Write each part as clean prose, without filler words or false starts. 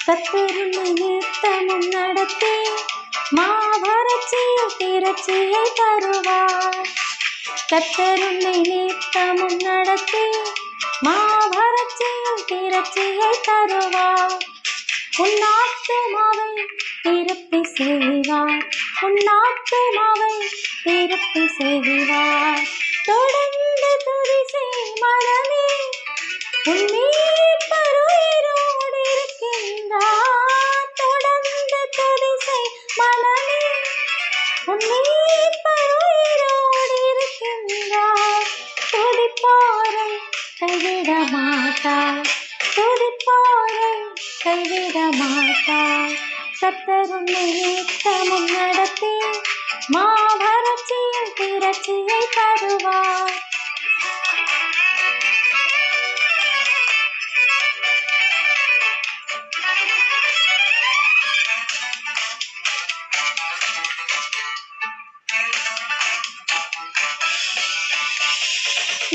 கத்தருன்னை நித்தமும் நடத்தி மாவறட்சியில் திரட்சியை தருவார். கத்தருன்னை நித்தமும் நடத்தி மாவறட்சியில் திரட்சியை தருவார். உன் ஆத்துமாவை திருப்தி செய்வார், உன் ஆத்துமாவை திருப்தி செய்வார். தொடர்ந்து துதி செய் மனமே, உன் மீட்பர் உயிரோடு இருக்கின்றார். தொடர்ந்து துதி செய் மனமே, உன் மீட்பர் உயிரோடு இருக்கின்றார். துதிப்போரை கைவிட மாட்டார், துதிப்போரை கைவிட மாட்டார். கர்த்தர் உன்னை நித்தமும் நடத்தி மாவறட்சியில் திரட்சியை தருவார்.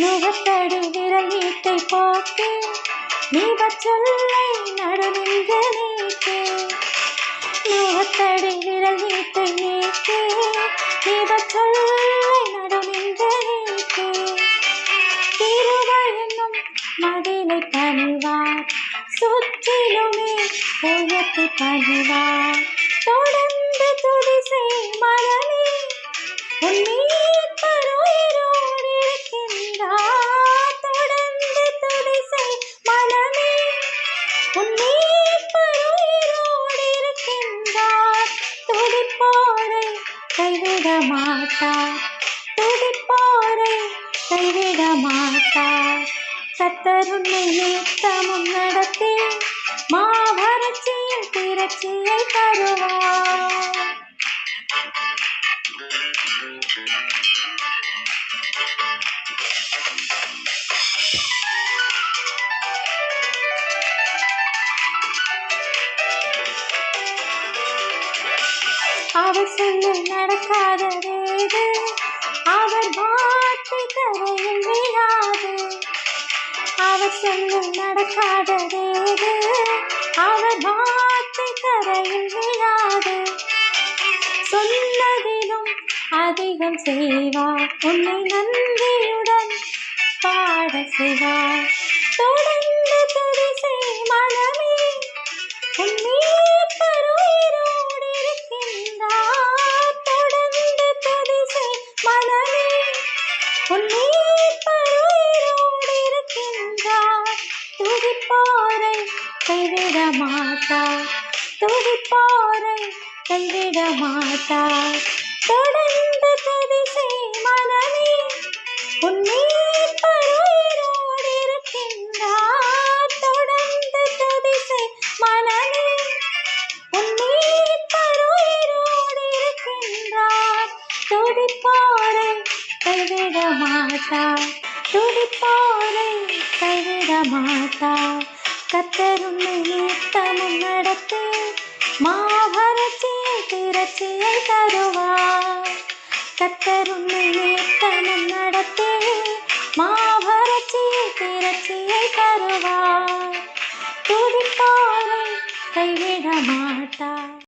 நுகத்தடி விரல் ஈட்டை போக்கி நீபச்சொல்லை நடுநின்று நீக்கி. நுகத்தடி விரல் ஈட்டை நீக்கி நீபச்சொல்லை நடுநின்று நீக்கி. கிருபை என்னும் மதிலை பணிவார், சுற்றிலுமே உயர்த்தி பணிவார். தொடர்ந்து துதி செய் மனமே, உன் மீட்பர் உயிரோடு இருக்கின்றார். தொடர்ந்து துதி செய் மனமே, உன் மீட்பர் உயிரோடு இருக்கின்றார். துதிப்போரை கைவிட மாட்டார், துதிப்போரை கைவிட மாட்டார். கர்த்தர் உன்னை நித்தமும் நடத்தி மாவறட்சியில் திரட்சியை தருவார். அவர் சொல்லில் நடக்காததேது, அவர் வார்த்தை கரையில் விழாது. அவர் சொல்லில் நடக்காததேது, அவர் வார்த்தை கரையில் விழாது. சொன்னதிலும் அதிகம் செய்வார், உன்னை நன்றியுடன் பாட செய்வார். தொடர்ந்து துதி செய் மனமே, உன் மீட்பர் உயிரோடு இருக்கின்றார். தொடர்ந்து துதி செய் மனமே, உன் மீட்பர் உயிரோடு இருக்கின்றார். துதிப்போரை கைவிட மாட்டார், துதிப்போரை கைவிட மாட்டார். தொடர்ந்து துதி செய் மனமே, உன் மீட்பர் உயிரோடு இருக்கின்றார். தொடர்ந்து துதி செய் மனமே, உன் மீட்பர் உயிரோடு இருக்கின்றார். துதிப்போரை கைவிட மாட்டார், துதிப்போரை கைவிட மாட்டார். கர்த்தர் உன்னை நித்தமும் நடத்தி மாவறட்சியில் திரட்சியை தருவார். கர்த்தர் உன்னை நித்தமும் நடத்தி மாவறட்சியில் திரட்சியை தருவார். துதிப்போரை கைவிட மாட்டார்.